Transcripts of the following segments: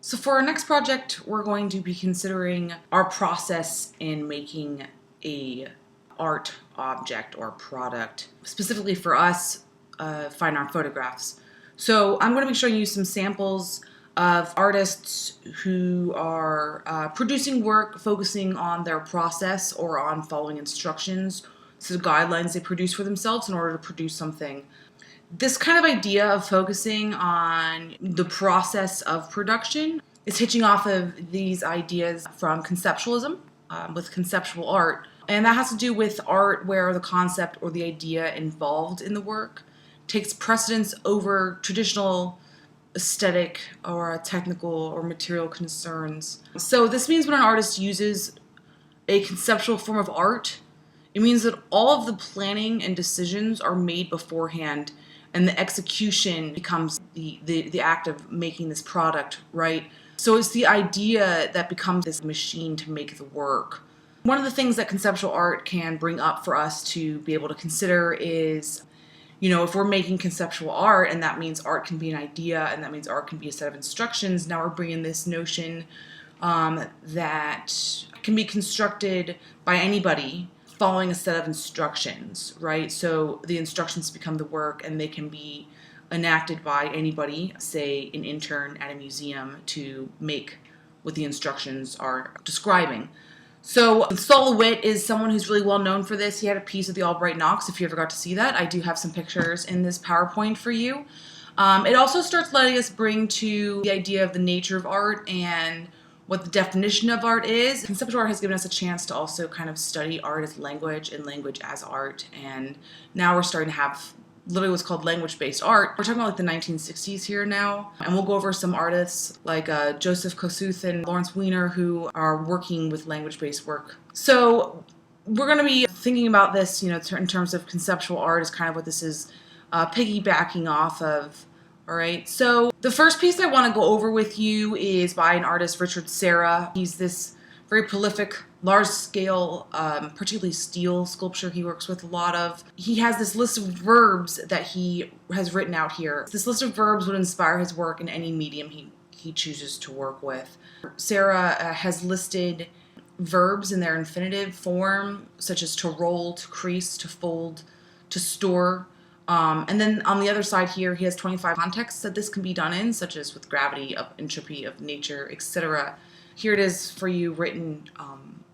So for our next project, we're going to be considering our process in making a art object or product. Specifically for us, fine art photographs. So I'm going to be showing you some samples of artists who are producing work focusing on their process or on following instructions, so guidelines they produce for themselves in order to produce something. This kind of idea of focusing on the process of production is hitching off of these ideas from conceptualism, with conceptual art. And that has to do with art where the concept or the idea involved in the work takes precedence over traditional aesthetic or technical or material concerns. So this means when an artist uses a conceptual form of art, it means that all of the planning and decisions are made beforehand, and the execution becomes the act of making this product, right? So it's the idea that becomes this machine to make the work. One of the things that conceptual art can bring up for us to be able to consider is, if we're making conceptual art, and that means art can be an idea, and that means art can be a set of instructions, now we're bringing this notion that can be constructed by anybody following a set of instructions, right? So the instructions become the work, and they can be enacted by anybody, say an intern at a museum, to make what the instructions are describing. So Sol LeWitt is someone who's really well known for this. He had a piece of the Albright Knox, if you ever got to see that. I do have some pictures in this PowerPoint for you. It also starts letting us bring to the idea of the nature of art and what the definition of art is. Conceptual art has given us a chance to also kind of study art as language and language as art. And now we're starting to have literally what's called language-based art. We're talking about like the 1960s here now. And we'll go over some artists like Joseph Kosuth and Lawrence Weiner who are working with language-based work. So we're going to be thinking about this, in terms of conceptual art is kind of what this is piggybacking off of. All right, so the first piece I want to go over with you is by an artist, Richard Serra. He's this very prolific, large-scale, particularly steel sculpture he works with a lot of. He has this list of verbs that he has written out here. This list of verbs would inspire his work in any medium he chooses to work with. Serra has listed verbs in their infinitive form, such as to roll, to crease, to fold, to store. And then on the other side here, he has 25 contexts that this can be done in, such as with gravity, of entropy, of nature, etc. Here it is for you written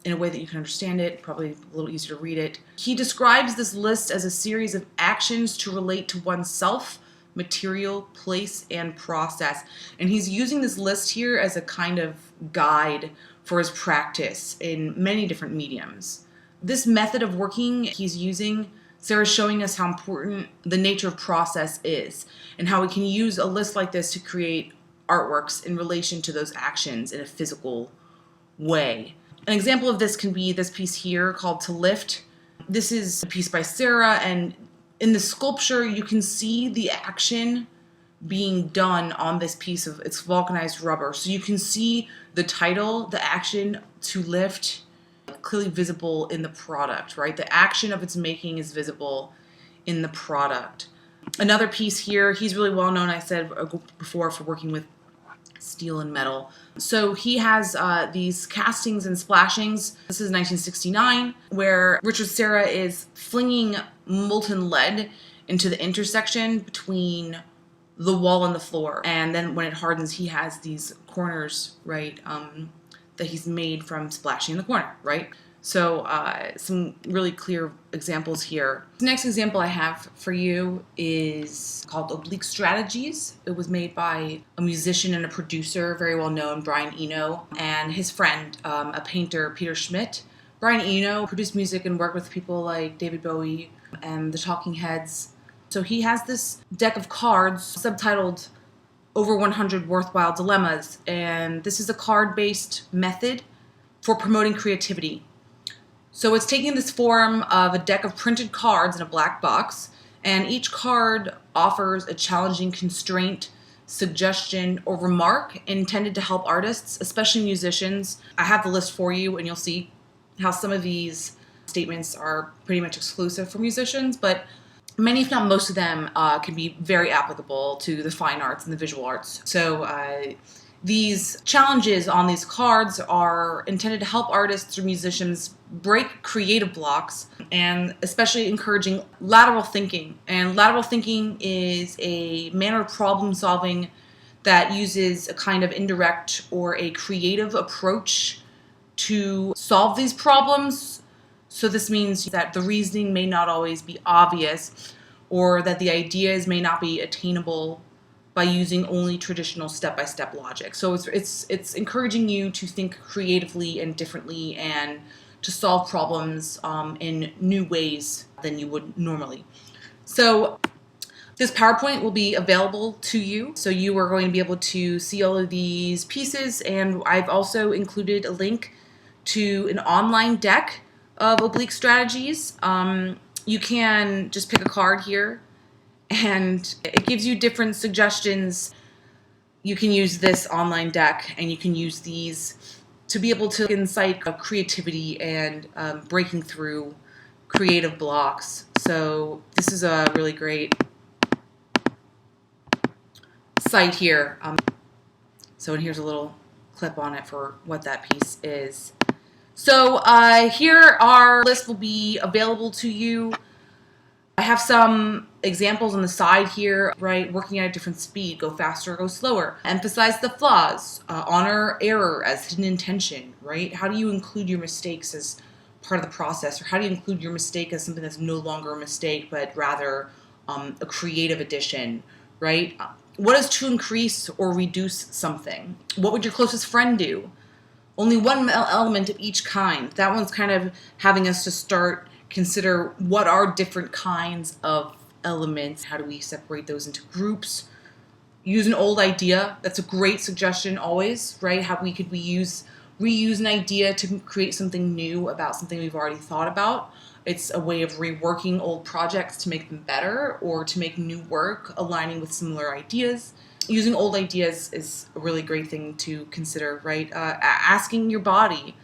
in a way that you can understand it, probably a little easier to read it. He describes this list as a series of actions to relate to oneself, material, place, and process. And he's using this list here as a kind of guide for his practice in many different mediums. This method of working he's using, Sarah's showing us how important the nature of process is and how we can use a list like this to create artworks in relation to those actions in a physical way. An example of this can be this piece here called To Lift. This is a piece by Sarah, and in the sculpture you can see the action being done on this piece of it's vulcanized rubber. So you can see the title, the action, To Lift, clearly visible in the product, right? The action of its making is visible in the product. Another piece here, he's really well known, I said before, for working with steel and metal. So he has these castings and splashings. This is 1969, where Richard Serra is flinging molten lead into the intersection between the wall and the floor. And then when it hardens, he has these corners, right, that he's made from splashing in the corner, right? So some really clear examples here. The next example I have for you is called Oblique Strategies. It was made by a musician and a producer, very well known, Brian Eno, and his friend, a painter, Peter Schmidt. Brian Eno produced music and worked with people like David Bowie and the Talking Heads. So he has this deck of cards subtitled Over 100 Worthwhile Dilemmas, and this is a card-based method for promoting creativity. So it's taking this form of a deck of printed cards in a black box, and each card offers a challenging constraint, suggestion, or remark intended to help artists, especially musicians. I have the list for you, and you'll see how some of these statements are pretty much exclusive for musicians, but many, if not most of them, can be very applicable to the fine arts and the visual arts. So These challenges on these cards are intended to help artists or musicians break creative blocks and especially encouraging lateral thinking. And lateral thinking is a manner of problem solving that uses a kind of indirect or a creative approach to solve these problems. So this means that the reasoning may not always be obvious, or that the ideas may not be attainable by using only traditional step-by-step logic. So it's encouraging you to think creatively and differently and to solve problems in new ways than you would normally. So this PowerPoint will be available to you. So you are going to be able to see all of these pieces, and I've also included a link to an online deck of oblique strategies. You can just pick a card here, and it gives you different suggestions. You can use this online deck, and you can use these to be able to incite creativity and breaking through creative blocks. So this is a really great site here. So here's a little clip on it for what that piece is. So here our list will be available to you. I have some examples on the side here, right? Working at a different speed, go faster, go slower. Emphasize the flaws, honor error as hidden intention, right? How do you include your mistakes as part of the process? Or how do you include your mistake as something that's no longer a mistake, but rather a creative addition, right? What is to increase or reduce something? What would your closest friend do? Only one element of each kind. That one's kind of having us to consider what are different kinds of elements. How do we separate those into groups? Use an old idea. That's a great suggestion always, right? How we could reuse an idea to create something new about something we've already thought about. It's a way of reworking old projects to make them better or to make new work aligning with similar ideas. Using old ideas is a really great thing to consider, right? Asking your body,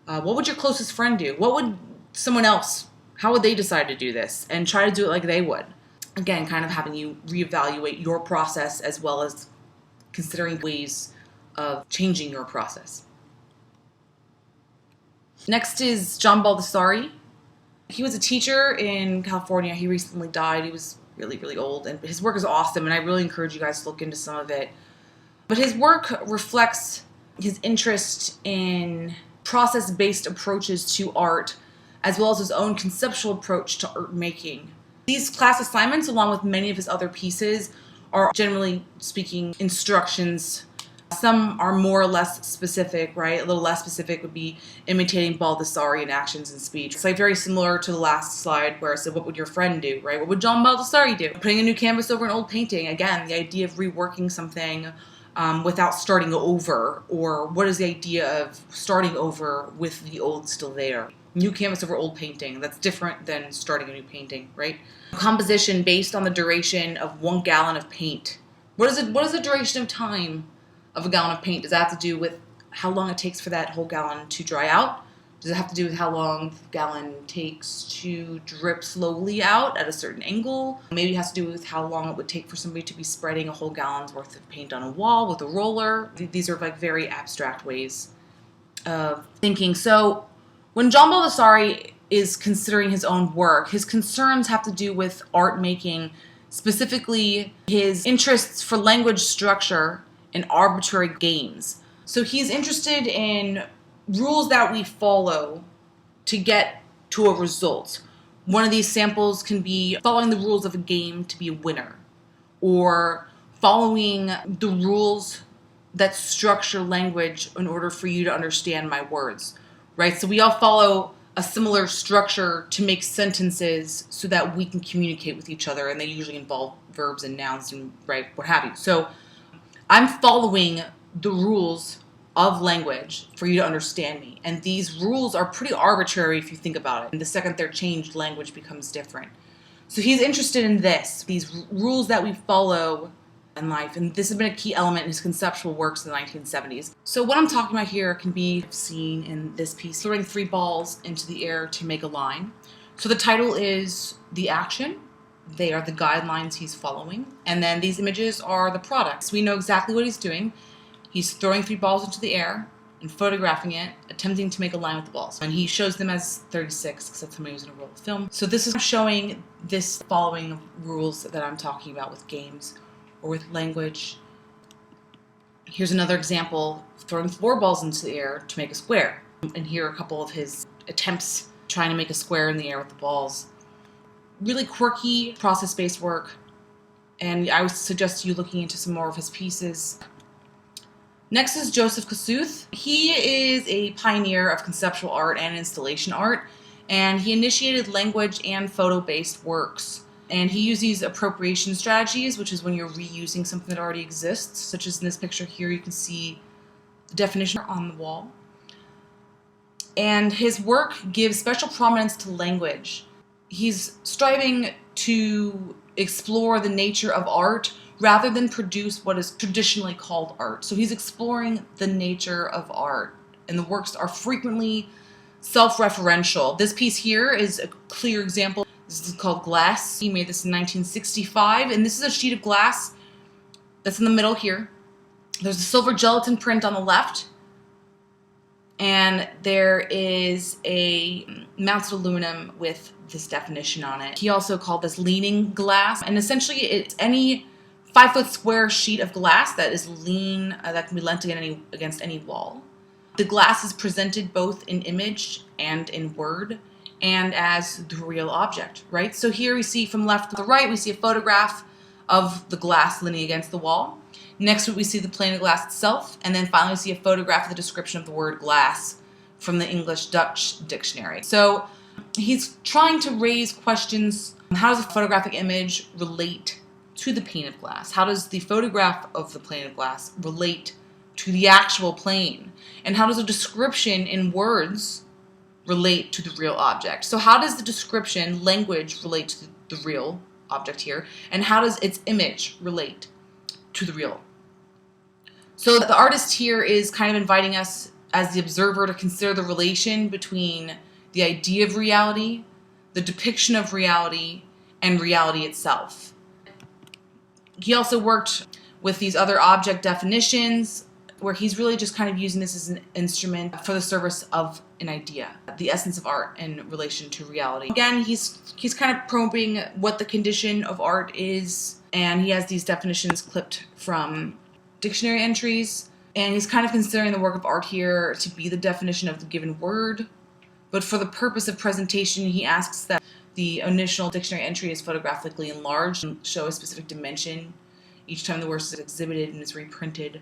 what would your closest friend do? What would someone else, how would they decide to do this? And try to do it like they would. Again, kind of having you reevaluate your process as well as considering ways of changing your process. Next is John Baldessari. He was a teacher in California. He recently died. He was really, really old, and his work is awesome, and I really encourage you guys to look into some of it. But his work reflects his interest in process-based approaches to art, as well as his own conceptual approach to art making. These class assignments, along with many of his other pieces, are generally speaking instructions. Some are more or less specific, right? A little less specific would be imitating Baldessari in actions and speech. It's like very similar to the last slide where I said, what would your friend do, right? What would John Baldessari do? Putting a new canvas over an old painting. Again, the idea of reworking something without starting over, or what is the idea of starting over with the old still there? New canvas over old painting. That's different than starting a new painting, right? Composition based on the duration of 1 gallon of paint. What is the duration of time of a gallon of paint? Does that have to do with how long it takes for that whole gallon to dry out? Does it have to do with how long the gallon takes to drip slowly out at a certain angle? Maybe it has to do with how long it would take for somebody to be spreading a whole gallon's worth of paint on a wall with a roller. These are like very abstract ways of thinking. So when John Baldessari is considering his own work, his concerns have to do with art making, specifically his interests for language structure and arbitrary games. So he's interested in rules that we follow to get to a result. One of these samples can be following the rules of a game to be a winner, or following the rules that structure language in order for you to understand my words, right? So we all follow a similar structure to make sentences so that we can communicate with each other, and they usually involve verbs and nouns and right, what have you. So I'm following the rules of language for you to understand me. And these rules are pretty arbitrary if you think about it. And the second they're changed, language becomes different. So he's interested in these rules that we follow in life. And this has been a key element in his conceptual works in the 1970s. So what I'm talking about here can be seen in this piece, throwing 3 balls into the air to make a line. So the title is The Action. They are the guidelines he's following. And then these images are the products. We know exactly what he's doing. He's throwing 3 balls into the air and photographing it, attempting to make a line with the balls. And he shows them as 36 because that's how many was in a roll of film. So this is showing this following rules that I'm talking about with games or with language. Here's another example, throwing 4 balls into the air to make a square. And here are a couple of his attempts trying to make a square in the air with the balls. Really quirky, process-based work. And I would suggest you looking into some more of his pieces. Next is Joseph Kosuth. He is a pioneer of conceptual art and installation art, and he initiated language and photo-based works. And he used these appropriation strategies, which is when you're reusing something that already exists, such as in this picture here, you can see the definition on the wall. And his work gives special prominence to language. He's striving to explore the nature of art rather than produce what is traditionally called art. So he's exploring the nature of art, and the works are frequently self-referential. This piece here is a clear example. This is called Glass. He made this in 1965, and this is a sheet of glass that's in the middle here. There's a silver gelatin print on the left, and there is a mounted aluminum with this definition on it. He also called this leaning glass, and essentially it's any 5-foot square sheet of glass that is lean, that can be leant against any wall. The glass is presented both in image and in word and as the real object, right? So here we see from left to the right, we see a photograph of the glass leaning against the wall. Next we see the plane of glass itself, and then finally we see a photograph of the description of the word glass from the English-Dutch dictionary. So he's trying to raise questions. How does a photographic image relate to the pane of glass? How does the photograph of the plane of glass relate to the actual plane? And how does a description in words relate to the real object? So how does the description, language, relate to the real object here? And how does its image relate to the real? So the artist here is kind of inviting us as the observer to consider the relation between the idea of reality, the depiction of reality, and reality itself. He also worked with these other object definitions where he's really just kind of using this as an instrument for the service of an idea, the essence of art in relation to reality. Again, he's kind of probing what the condition of art is, and he has these definitions clipped from dictionary entries, and he's kind of considering the work of art here to be the definition of the given word, but for the purpose of presentation, he asks that the initial dictionary entry is photographically enlarged and show a specific dimension each time the word is exhibited and is reprinted.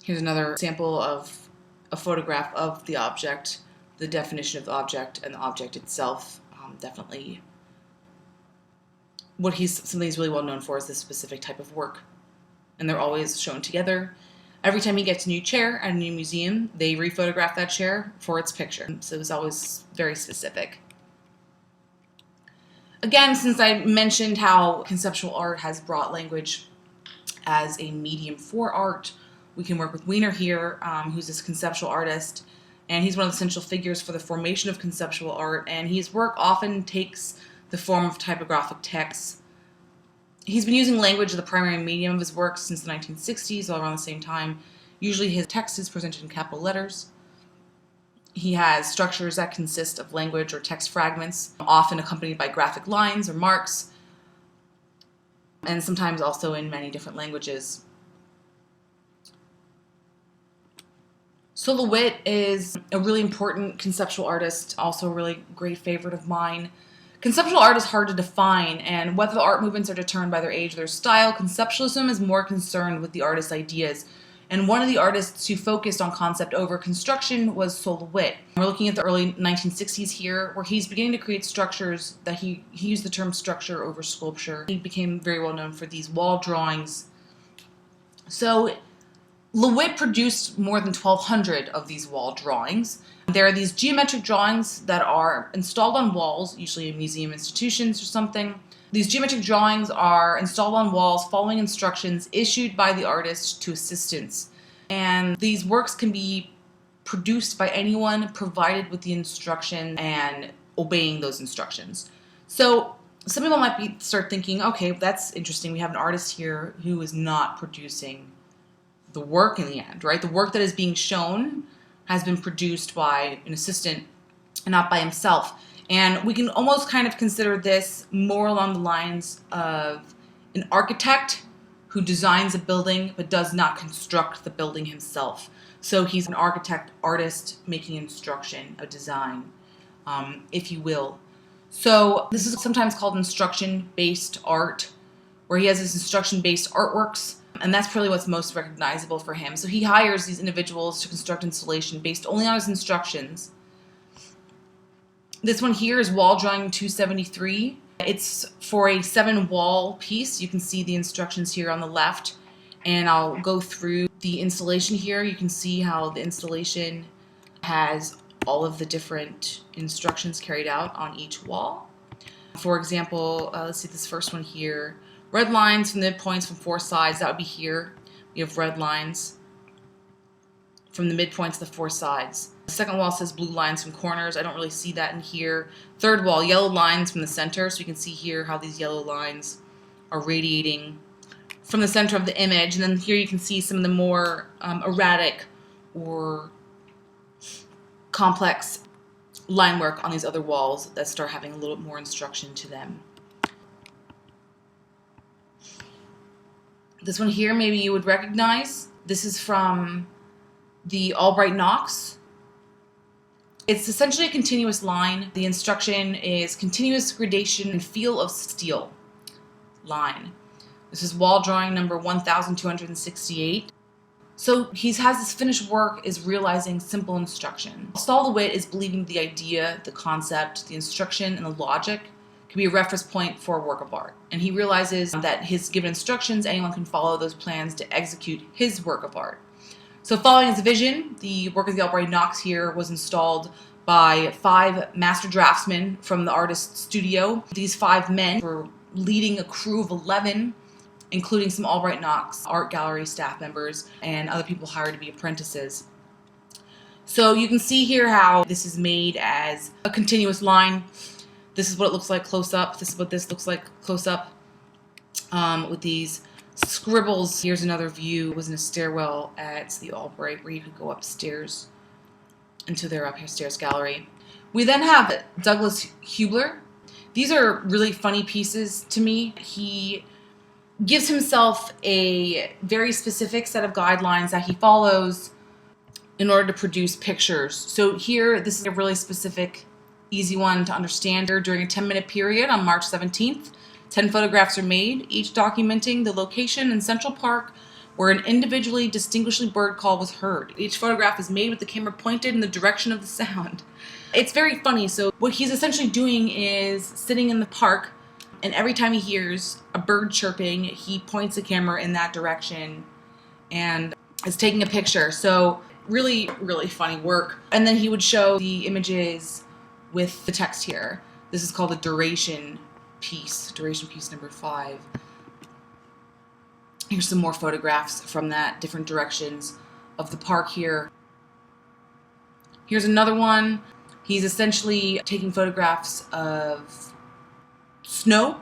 Here's another sample of a photograph of the object, the definition of the object, and the object itself. Definitely something he's really well known for is this specific type of work. And they're always shown together. Every time he gets a new chair at a new museum, they rephotograph that chair for its picture. So it's always very specific. Again, since I mentioned how conceptual art has brought language as a medium for art, we can work with Wiener here, who's this conceptual artist, and he's one of the central figures for the formation of conceptual art, and his work often takes the form of typographic texts. He's been using language as the primary medium of his work since the 1960s, all around the same time. Usually his text is presented in capital letters. He has structures that consist of language or text fragments, often accompanied by graphic lines or marks, and sometimes also in many different languages. So LeWitt is a really important conceptual artist, also a really great favorite of mine. Conceptual art is hard to define, and whether the art movements are determined by their age or their style, conceptualism is more concerned with the artist's ideas. And one of the artists who focused on concept over construction was Sol LeWitt. We're looking at the early 1960s here, where he's beginning to create structures that he used the term structure over sculpture. He became very well known for these wall drawings. So LeWitt produced more than 1,200 of these wall drawings. There are these geometric drawings that are installed on walls, usually in museum institutions or something. These geometric drawings are installed on walls following instructions issued by the artist to assistants. And these works can be produced by anyone provided with the instruction and obeying those instructions. So some people might start thinking, okay, that's interesting. We have an artist here who is not producing the work in the end, right? The work that is being shown has been produced by an assistant and not by himself. And we can almost kind of consider this more along the lines of an architect who designs a building but does not construct the building himself. So he's an architect, artist making instruction, a design, if you will. So this is sometimes called instruction-based art, where he has his instruction-based artworks, and that's probably what's most recognizable for him. So he hires these individuals to construct installation based only on his instructions. This one here is wall drawing 273. It's for a 7-wall piece. You can see the instructions here on the left, and I'll go through the installation here. You can see how the installation has all of the different instructions carried out on each wall. For example, let's see this first one here. Red lines from the midpoints from 4 sides, that would be here. We have red lines from the midpoints to the 4 sides. The second wall says blue lines from corners. I don't really see that in here. Third wall, yellow lines from the center. So you can see here how these yellow lines are radiating from the center of the image. And then here you can see some of the more erratic or complex line work on these other walls that start having a little bit more instruction to them. This one here, maybe you would recognize. This is from the Albright Knox. It's essentially a continuous line. The instruction is continuous gradation and feel of steel line. This is wall drawing number 1268. So he has this finished work is realizing simple instruction. Stall the wit is believing the idea, the concept, the instruction, and the logic can be a reference point for a work of art. And he realizes that his given instructions, anyone can follow those plans to execute his work of art. So following his vision, the work of the Albright Knox here was installed by 5 master draftsmen from the artist's studio. These 5 men were leading a crew of 11, including some Albright Knox art gallery staff members and other people hired to be apprentices. So you can see here how this is made as a continuous line. This is what it looks like close up. This is what this looks like close up with these scribbles. Here's another view. It was in a stairwell at the Albright where you could go upstairs into their upstairs gallery. We then have Douglas Hubler. These are really funny pieces to me. He gives himself a very specific set of guidelines that he follows in order to produce pictures. So here, this is a really specific, easy one to understand. During a 10-minute period on March 17th, 10 photographs are made, each documenting the location in Central Park where an individually distinguishable bird call was heard. Each photograph is made with the camera pointed in the direction of the sound. It's very funny. So what he's essentially doing is sitting in the park, and every time he hears a bird chirping, he points the camera in that direction and is taking a picture. So really, really funny work. And then he would show the images with the text here. This is called a duration piece number 5. Here's some more photographs from that, different directions of the park here. Here's another one. He's essentially taking photographs of snow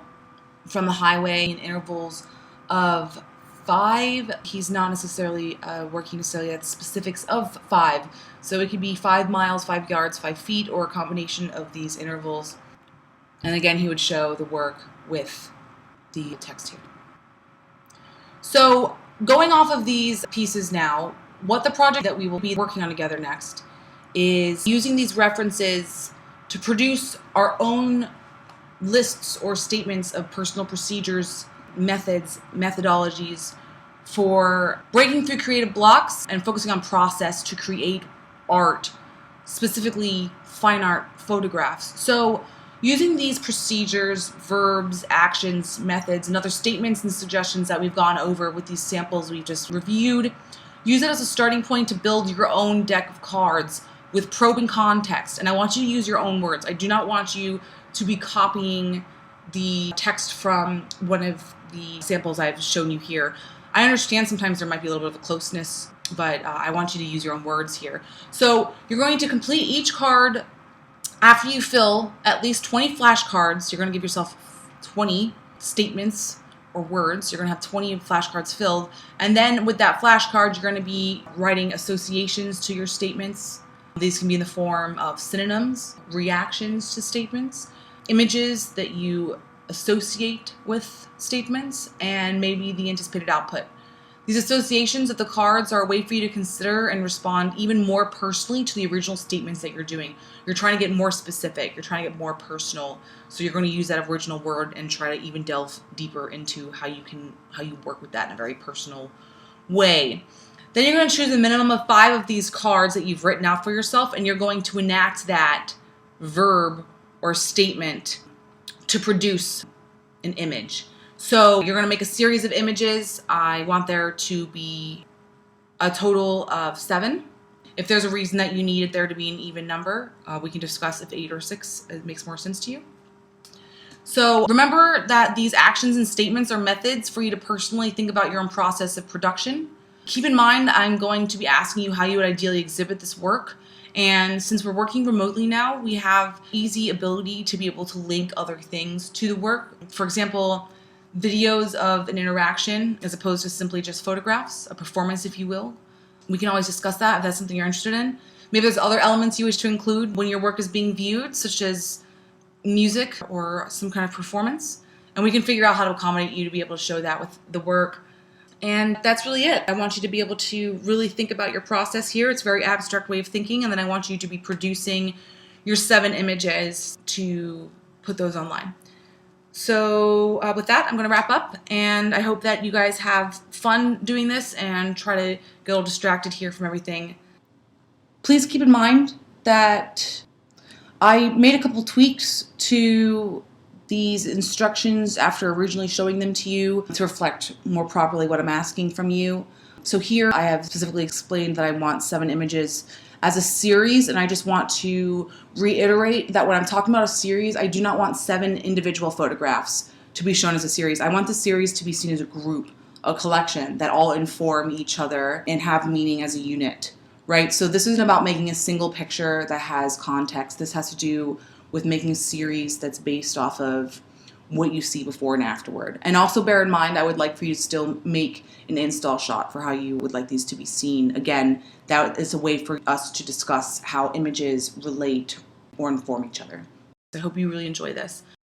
from the highway in intervals of 5. He's not necessarily working necessarily at specifics of 5. So it could be 5 miles, 5 yards, 5 feet, or a combination of these intervals. And again, he would show the work with the text here. So going off of these pieces now, what the project that we will be working on together next is using these references to produce our own lists or statements of personal procedures, methods, methodologies for breaking through creative blocks and focusing on process to create art, specifically fine art photographs. So using these procedures, verbs, actions, methods, and other statements and suggestions that we've gone over with these samples we've just reviewed, use it as a starting point to build your own deck of cards with probing context. And I want you to use your own words. I do not want you to be copying the text from one of the samples I've shown you here. I understand sometimes there might be a little bit of a closeness, but I want you to use your own words here. So you're going to complete each card after you fill at least 20 flashcards. You're going to give yourself 20 statements or words. You're going to have 20 flashcards filled. And then with that flashcard, you're going to be writing associations to your statements. These can be in the form of synonyms, reactions to statements, images that you associate with statements, and maybe the anticipated output. These associations of the cards are a way for you to consider and respond even more personally to the original statements that you're doing. You're trying to get more specific. You're trying to get more personal. So you're going to use that original word and try to even delve deeper into how you work with that in a very personal way. Then you're going to choose a minimum of 5 of these cards that you've written out for yourself, and you're going to enact that verb or statement to produce an image. So you're going to make a series of images. I want there to be a total of 7. If there's a reason that you need it there to be an even number, we can discuss if 8 or 6 makes more sense to you. So remember that these actions and statements are methods for you to personally think about your own process of production. Keep in mind, I'm going to be asking you how you would ideally exhibit this work. And since we're working remotely now, we have easy ability to be able to link other things to the work. For example, videos of an interaction as opposed to simply just photographs, a performance, if you will. We can always discuss that if that's something you're interested in. Maybe there's other elements you wish to include when your work is being viewed, such as music or some kind of performance. And we can figure out how to accommodate you to be able to show that with the work. And that's really it. I want you to be able to really think about your process here. It's a very abstract way of thinking. And then I want you to be producing your 7 images to put those online. So with that, I'm going to wrap up, and I hope that you guys have fun doing this and try to get a little distracted here from everything. Please keep in mind that I made a couple tweaks to these instructions after originally showing them to you to reflect more properly what I'm asking from you. So here I have specifically explained that I want 7 images as a series, and I just want to reiterate that when I'm talking about a series, I do not want 7 individual photographs to be shown as a series. I want the series to be seen as a group, a collection that all inform each other and have meaning as a unit, right? So this isn't about making a single picture that has context. This has to do with making a series that's based off of what you see before and afterward. And also bear in mind, I would like for you to still make an install shot for how you would like these to be seen. Again, that is a way for us to discuss how images relate or inform each other. I hope you really enjoy this.